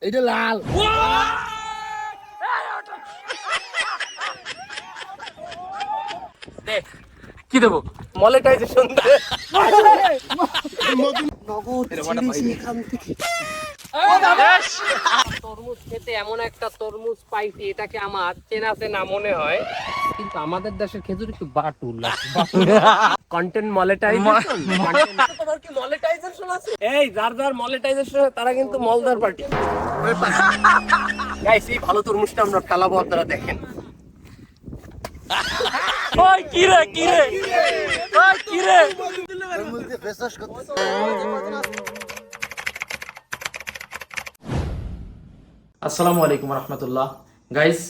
এটা লাল। দে কি দেবো? মনিটাইজেশন দে। তরমুজ খেতে এমন একটা তরমুজ পাইছি, এটাকে আমার চেনা চেনা মনে হয়, কিন্তু আমাদের দেশের খেজুর একটু বাটুল কন্টেন্ট মনিটাইজেশন। তোমার কি মনিটাইজেশন আছে? এই যার যার মনিটাইজেশন তারা কিন্তু মলদার পার্টি। গাইস, এই ভালো তরমুজটা আমরা ফেলাবো, আপনারা দেখেন। ওই কি রে কি রে ওই কি রে? আসসালামু আলাইকুম রহমতুল্লাহ। গাইস,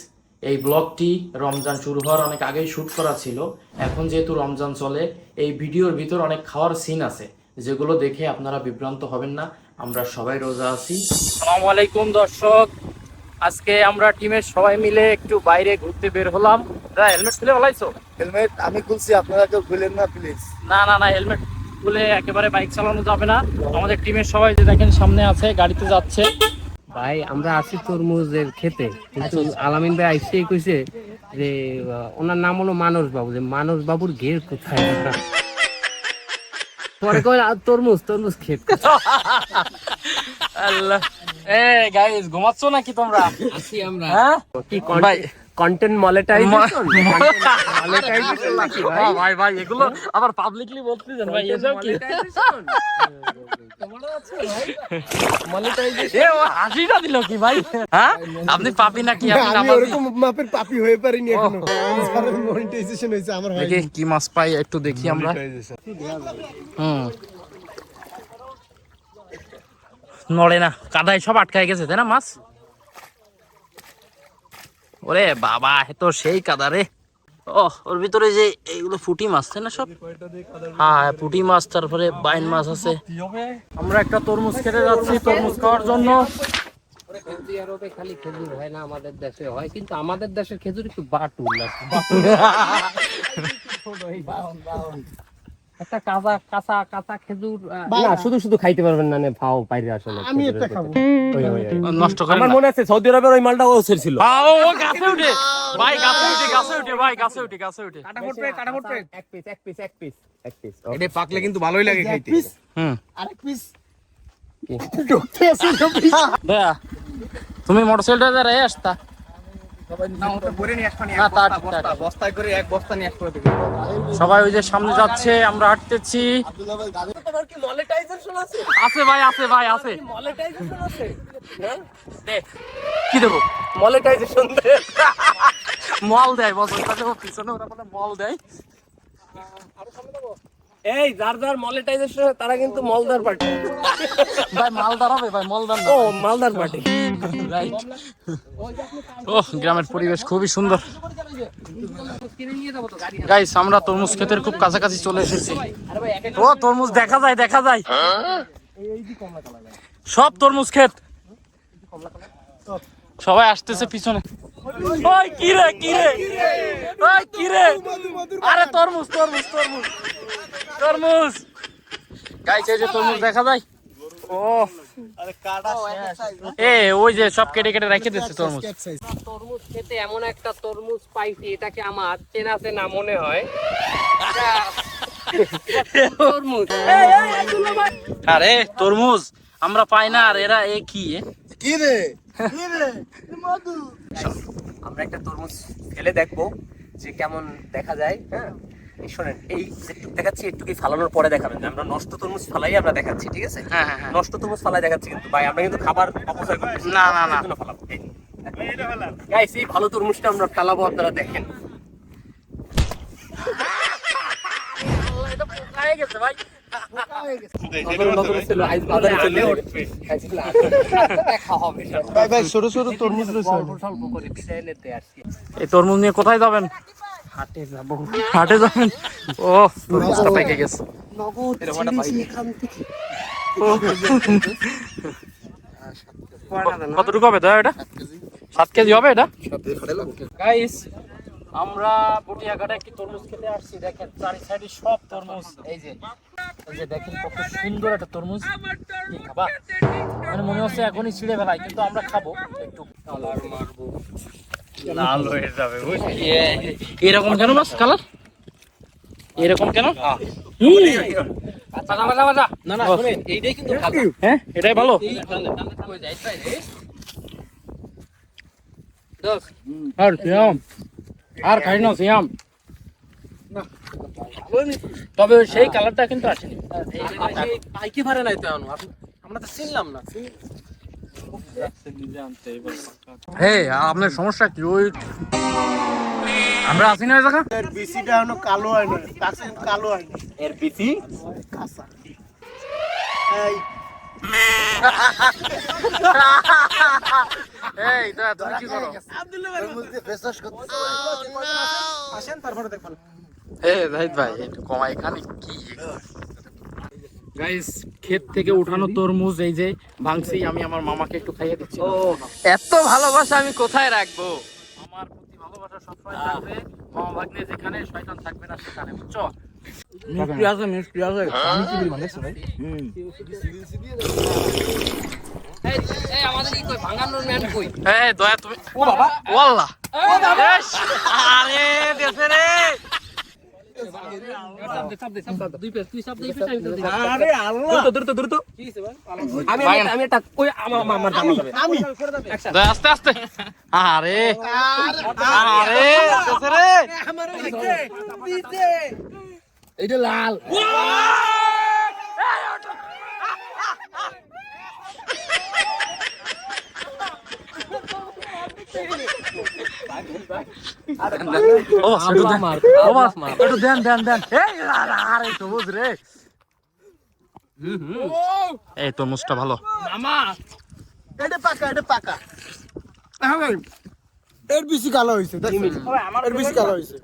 এই ব্লগটি রমজান শুরু হওয়ার অনেক আগেই শুট করা ছিল। এখন যেহেতু রমজান চলে, এই ভিডিওর ভিতর অনেক খাওয়ার সিন আছে, যেগুলো দেখে আপনারা বিভ্রান্ত হবেন না। আমরা সবাই রোজা আছি। আসসালামু আলাইকুম দর্শক, আজকে আমরা টিমের সবাই মিলে একটু বাইরে ঘুরতে বের হলাম। হেলমেট খুলে বলাইছো? হেলমেট আমি খুলছি, আপনারা কেউ খুলেন না প্লিজ। না না না, হেলমেট খুলে একেবারে বাইক চালানো যাবে না। আমাদের টিমের সবাই যে দেখেন সামনে আছে, গাড়িতে যাচ্ছে। ভাই আমরা আছি তরমুজের খেতে, কিন্তু আলামিন ভাই আইসে কইছে যে ওনার নাম হলো মানস বাবু, যে মানস বাবুর ঘের কোথায়। পরে কই তরমুজ তরমুজ ক্ষেত। আল্লাহ, এ গাইস ঘুমাচ্ছ নাকি তোমরা? আছি আমরা। হ্যাঁ কি ভাই, কন্টেন্ট মনিটাইজেশন। মনিটাইজেশন নাকি ভাই? ভাই ভাই এগুলো আবার পাবলিকলি বলতেছেন ভাই, এসব কি? এ ও হাসিটা দিল কি ভাই? হ্যাঁ আপনি পাপি নাকি? আপনি আমি নামাজি? ওরকম মাপের পাপি হয়ে পারিনি এখনো। মনিটাইজেশন হইছে আমার হয়। দেখি কি মাছ পাই একটু দেখি আমরা। নড়ে না, কাদায় সব আটকায় গেছে তাই না মাছ? ওরে বাবা, এ তো সেই কাদা রে। ও ওর ভিতরে যে এইগুলো পুঁটি মাছ তাই না সব? হ্যাঁ পুঁটি মাছ, তারপরে বাইন মাছ আছে। আমরা একটা তরমুজ খেতে যাচ্ছি, তরমুজ খাওয়ার জন্য। সৌদি আরবে খালি খেজুর হয় না, আমাদের দেশে হয়, কিন্তু আমাদের দেশের খেজুর একটু বাটুল। একটা কাঁচা কাঁচা কাঁচা খেজুর না, শুধু শুধু খাইতে পারবেন না, ভাও বাইরে আসলে। আমি একটা খাবো। নষ্ট করে আমার মনে আছে সৌদি আরবের ওই মালটা ও ছিল। ও গাছে উঠে ভাই, গাছে উঠে গাছে উঠে ভাই, গাছে উঠে গাছে উঠে। এক পিস এটা পাকলে কিন্তু ভালোই লাগে খাইতে। আরেক পিস ঢুকতে আছে তো পিস। দয়া তুমি মোটরসাইকেলটা যা রে আসতা। না ওটা ভরে নিয়ে আসবানি, না, এক তা বস্তা ঠিক, তা বস্তা ঠিক। বস্তায় করে এক বস্তা নিয়ে আসতে হবে। সবাই ওই যে সামনে যাচ্ছে, আমরা হাঁটতেছি। তোমার কি মনিটাইজেশন আছে? আছে ভাই, আছে ভাই, আছে। মনিটাইজেশন আছে? দে কি দেবো? মনিটাইজেশন দে। মল দেয় বছর কাছে, পিছনে ওরা বলে মল দেয়। এই যার যার মনিটাইজেশন তারা কিন্তু মলদার পার্টি। ভাই মালদার হবে ভাই, মলদার না। ও মালদার পার্টি। রাইট। ও গ্রামের পরিবেশ খুবই সুন্দর। গাইস, আমরা তরমুজ ক্ষেতের খুব কাছাকাছি চলে এসেছি। ও তরমুজ দেখা যায়, দেখা যায়। সব তরমুজ ক্ষেত, সবাই আসতেছে পিছনে। ওই কি রে কি রে ওই কি রে? আরে তরমুজ তরমুজ তরমুজ তরমুজ। গাইস এই যে তরমুজ দেখা যায়। ও এ ওই যে সব কেটে কেটে রেখে দিচ্ছে তরমুজ। তরমুজ খেতে এমন একটা তরমুজ পাইছি, এটাকে আমার চেনা চেনা মনে হয়। তরমুজ। আরে তরমুজ আমরা পাই না, আর এরা এ কি কি রে কি রে মধু। আমরা একটা তরমুজ ফেলে দেখবো যে কেমন দেখা যায়। হ্যাঁ এই শোনেন, এই যেটুকু দেখাচ্ছি একটু ফালানোর পরে দেখাবেন। আমরা নষ্ট তরমুজ ফালাই আমরা দেখাচ্ছি, ঠিক আছে? হ্যাঁ হ্যাঁ হ্যাঁ। নষ্ট তরমুজ ফালাই দেখাচ্ছি, কিন্তু ভাই আমরা কিন্তু খাবার অপচয় করতেছি না, না, না। এই জন্য ফালাবো। গাইস, এই ভালো তরমুজটা আমরা ফেলাবো, আপনারা দেখেন। এটা পোকায় গেছে ভাই। ভাই ভাই ছোট ছোট তরমুজ রয়েছে। এই তরমুজ নিয়ে কোথায় যাবেন? হাটে যাবো। হাটে যাবেন? ও তরমুজটা পেকে গেছে। কতটুকু হবে দাদা এটা? 7 কেজি হবে এটা? গাইস, আমরা বটিয়াঘাটে একটি তরমুজ খেতে আসছি। দেখেন চারি সাইডে সব তরমুজ। এই যে দেখেন কত সুন্দর একটা তরমুজ। কি খাবা? মানে মনে হচ্ছে এখনই ছিঁড়ে ফেলাই, কিন্তু আমরা খাবো একটু। কালার মারবো, লাল হয়ে যাবে বুঝলি? এরকম কেন মাছ কালার? এরকম কেন? বাজা বাজা বাজা। না না শুনেন, এইটাই কিন্তু ভালো। হ্যাঁ এটাই ভালো। কই যাইত ভাই রে? দোস আর সিয়াম আর খাই না সিয়াম, তবে ওই সেই কালারটা কিন্তু আসেনি। পাইকে পারে নাই তো এখনো। আমরা তো চিনলাম না। হ্যাঁ আপনার সমস্যা কি? ওই আমরা আছি না ওই জায়গা? এর বিসিটা এখনো কালো হয় না, কাছে কালো হয় না। এর পিসি কাঁচা। এই এই দা তুমি কি করো? আসেন তারপরে দেখবেন। জাহিদ ভাই একটু কমাই, খালি কি গাইস, ক্ষেত থেকে উঠানো তরমুজ এই যে ভাঙছি, আমি আমার মামাকে একটু খাইয়ে দিচ্ছি। ও এত ভালোবাসা আমি কোথায় রাখবো? আমার প্রতি ভালোবাসা সবসময় থাকবে, মামা ভাগ্নে যেখানে, শয়তান থাকবে না সেখানে, বুঝছো? মিষ্টি আছে, মিষ্টি আছে। আমি কি বলি মানে ভাই? এই এই আমাদের কি কই ভাঙানোর ম্যান কই? এই দয়া তুমি, ও বাবা ওয়াল্লাহ, ইস, আরে দেশে রে। দুই পেস তুই সব দুই পেস আমি তো দিই। আরে আল্লাহ। দ্রুত কি হইছে ভাই? আমি একটা কই আমার জামা যাবে। আমি দয়া আস্তে আস্তে, আরে আরে দেশে রে। আমার দিতে দিতে এইটা লাল। ও একটু দেন, আমার ও বাস, একটু দেন দেন দেন। এই আরে সবুজ রে। এই তরমুজটা ভালো। মামা এটা পাকা, এটা পাকা। হ্যাঁ ভাই, এর বেশি কালো হইছে, দেখছেন? এর বেশি কালো হইছে।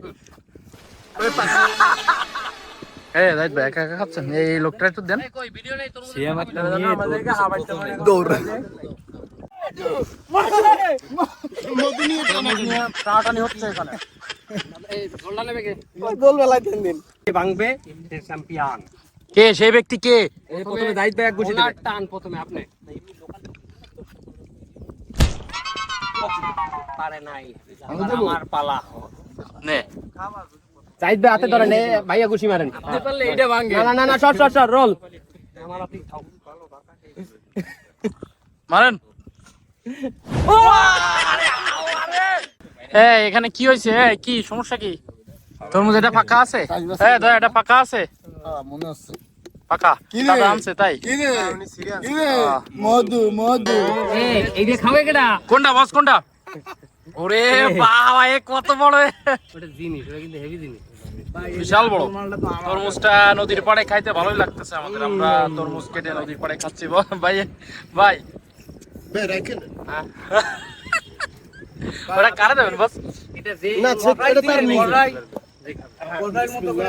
এই জাহিদ ভাই একা একা খাচ্ছেন? এই লোকটা একটু দেন। কই ভিডিও নেই তোর সে আমাকে নিয়ে দৌড়। নদী নিয়ে টানাটানি হচ্ছে এখানে। এই ঝোলটা নেবে কে? বল বেলায় 3 দিন। ভাঙবে সে চ্যাম্পিয়ন। কে সেই ব্যক্তি কে? প্রথমে দায়িত্ব এক গুছি দিবেন। টান প্রথমে আপনি। পারে নাই। আমার পালা। নে জাহিদ ভাই হাতে ধরেন, ভাইয়া গুছি মারেন। আপনি পারলে এইটা ভাঙবে। না না না শর্ট রোল। আমার আপনি খাও। মারেন। এই এখানে কি হয়েছে? এই কি সমস্যা কি? তরমুজ এটা পাকা আছে? এই দয়া এটা পাকা আছে? মনে আছে। পাকা দাদা আনছে তাই? কি রে? কি রে? মধু মধু। এই যে খাবে কেডা? কোনটা বস কোনটা? ওরে বাবা এ কত বড়! ওটা জিনিস, ওটা কিন্তু হেভি জিনিস। বিশাল বড় তরমুজটা। নদীর পাড়ে খাইতে ভালোই লাগতেছে আমাদের। আমরা তরমুজ কেটে নদীর পাড়ে খাচ্ছি। ভাই ভাই বে রাখেন। ওটা কারে দেবেন বস? এটা যে না, এটা তার নিজে।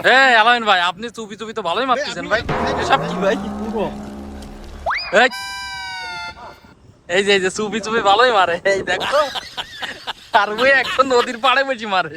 হ্যাঁ আলামিন ভাই, আপনি চুপি চুপি তো ভালোই মারতেছেন ভাই। এসব কি ভাই? এই, এই যে চুপি চুপি ভালোই মারে, এই দেখো। আর ওই এখন নদীর পাড়ে বসে মারে।